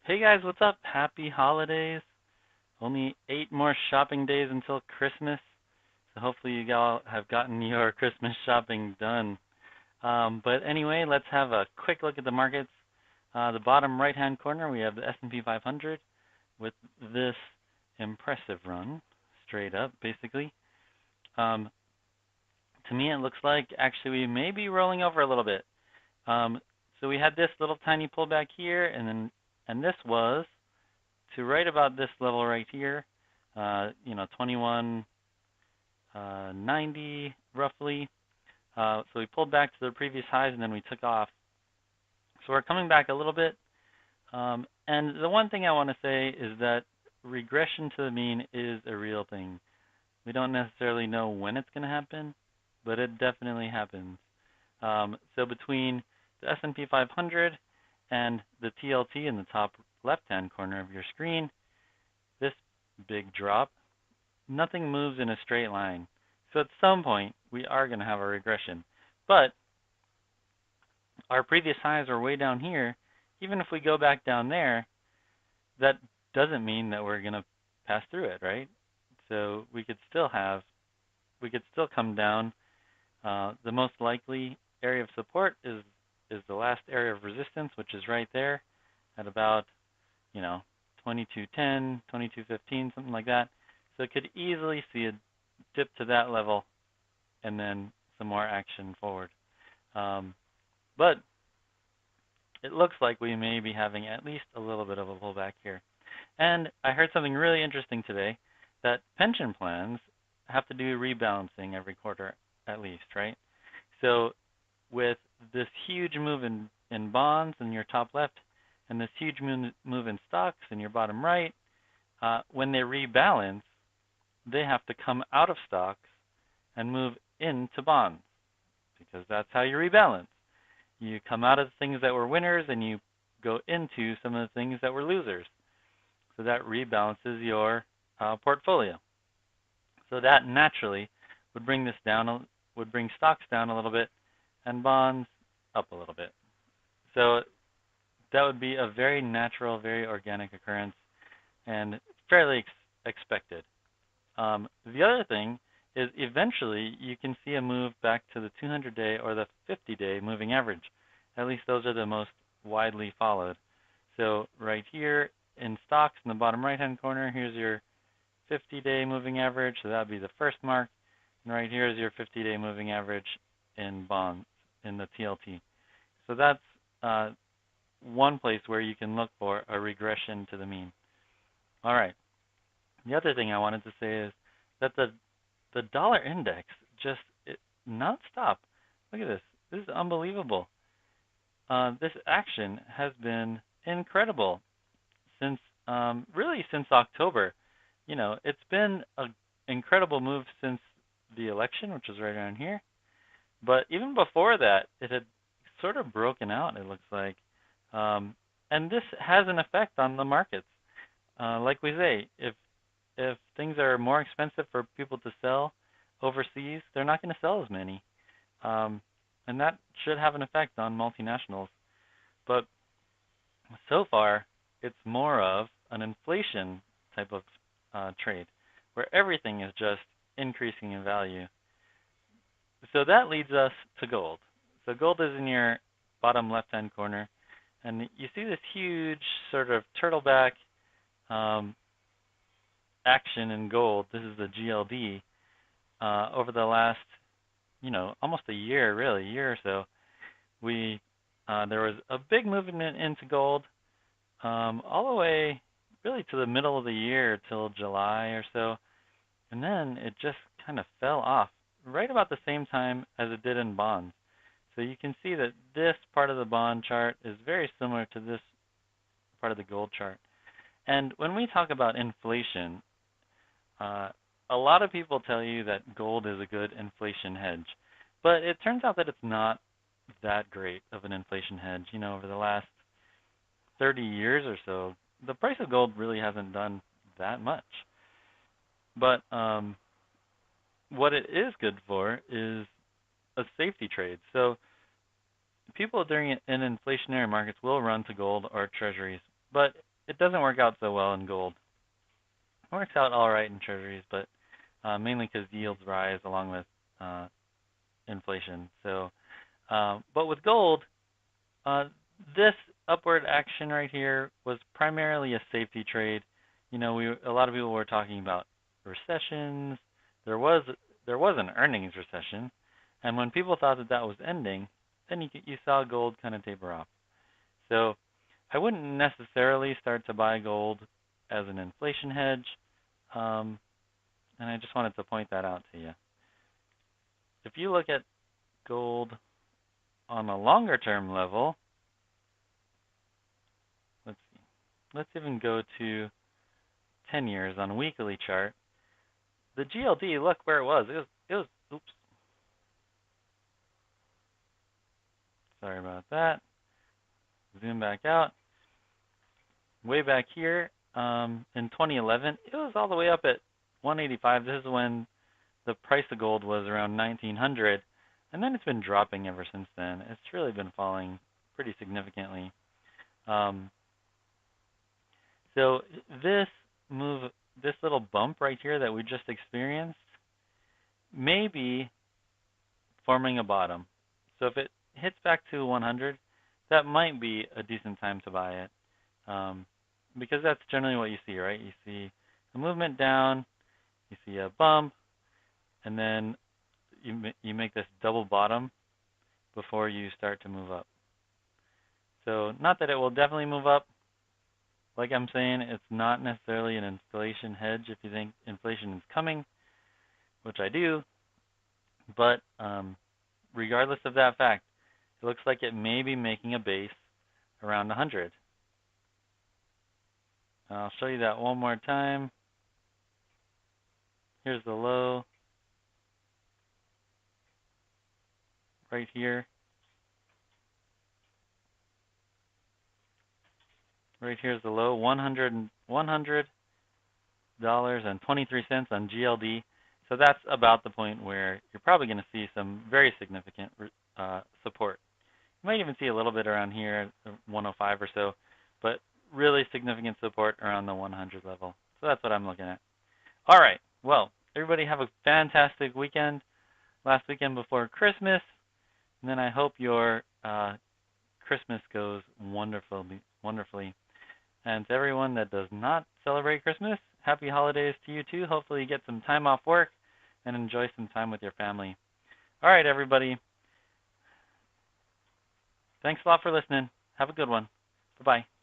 Hey guys, what's up? Happy holidays. Only 8 more shopping days until Christmas. So hopefully you all have gotten your Christmas shopping done. But anyway, let's have a quick look at the markets. The bottom right-hand corner, we have the S&P 500 with this impressive run, straight up, basically. Um, to me, it looks like actually we may be rolling over a little bit. Um, so we had this little tiny pullback here, and this was to right about this level right here, 2190 roughly. So we pulled back to the previous highs and then we took off. So we're coming back a little bit. And the one thing I want to say is that regression to the mean is a real thing. We don't necessarily know when it's going to happen, but it definitely happens. So between the S&P 500 and the TLT in the top left-hand corner of your screen, this big drop, nothing moves in a straight line. So at some point, we are going to have a regression. But our previous highs are way down here. Even if we go back down there, that doesn't mean that we're going to pass through it, right? So we could still come down. The most likely area of support is the last area of resistance, which is right there at about, 2210, 2215, something like that. So it could easily see a dip to that level and then some more action forward. But it looks like we may be having at least a little bit of a pullback here. And I heard something really interesting today, that pension plans have to do rebalancing every quarter at least, right? So with this huge move in bonds in your top left and this huge move in stocks in your bottom right, when they rebalance, they have to come out of stocks and move into bonds because that's how you rebalance. You come out of the things that were winners and you go into some of the things that were losers. So that rebalances your portfolio. So that naturally would bring this down, would bring stocks down a little bit and bonds up a little bit. So that would be a very natural, very organic occurrence and fairly expected. The other thing is eventually you can see a move back to the 200-day or the 50-day moving average. At least those are the most widely followed. So right here in stocks in the bottom right-hand corner, here's your 50-day moving average. So that would be the first mark. And right here is your 50-day moving average in bonds in the TLT. So that's one place where you can look for a regression to the mean. All right. The other thing I wanted to say is that the dollar index just nonstop. Look at this. This is unbelievable. This action has been incredible since really since October. It's been an incredible move since the election, which is right around here. But even before that, it had sort of broken out, it looks like. And this has an effect on the markets. Like we say, if things are more expensive for people to sell overseas, they're not going to sell as many. And that should have an effect on multinationals. But so far, it's more of an inflation type of trade, where everything is just increasing in value. So that leads us to gold. So gold is in your bottom left-hand corner. And you see this huge sort of turtleback action in gold. This is the GLD over the last, almost a year, really, a year or so. There was a big movement into gold all the way really to the middle of the year till July or so. And then it just kind of fell off right about the same time as it did in bonds. So you can see that this part of the bond chart is very similar to this part of the gold chart. And when we talk about inflation, a lot of people tell you that gold is a good inflation hedge. But it turns out that it's not that great of an inflation hedge. Over the last 30 years or so, the price of gold really hasn't done that much. But what it is good for is a safety trade. So people during in inflationary markets will run to gold or treasuries. But it doesn't work out so well in gold. It works out all right in treasuries, but mainly because yields rise along with uh, inflation. So, but with gold, uh, this upward action right here was primarily a safety trade. A lot of people were talking about recessions. There was there was an earnings recession, and when people thought that that was ending, then you saw gold kind of taper off. So I wouldn't necessarily start to buy gold as an inflation hedge, um, and I just wanted to point that out to you. If you look at gold on a longer term level, let's see, let's even go to 10 years on a weekly chart. The GLD, look where it was. Oops, sorry about that. Zoom back out. Way back here in 2011, it was all the way up at 185. This is when the price of gold was around 1900, and then it's been dropping ever since then. It's really been falling pretty significantly. Um, so this move, this little bump right here that we just experienced, may be forming a bottom. So if it hits back to 100, that might be a decent time to buy it, because that's generally what you see, right? You see a movement down, you see a bump, and then you make this double bottom before you start to move up. So not that it will definitely move up. Like I'm saying, it's not necessarily an inflation hedge if you think inflation is coming, which I do. But regardless of that fact, it looks like it may be making a base around 100. I'll show you that one more time. Here's the low right here. Right here's the low, $100.23 on GLD. So that's about the point where you're probably going to see some very significant support. You might even see a little bit around here, 105 or so, but really significant support around the 100 level. So that's what I'm looking at. All right. Well, everybody have a fantastic weekend. Last weekend before Christmas, and then I hope your Christmas goes wonderfully. And to everyone that does not celebrate Christmas, happy holidays to you too. Hopefully you get some time off work and enjoy some time with your family. All right, everybody. Thanks a lot for listening. Have a good one. Bye-bye.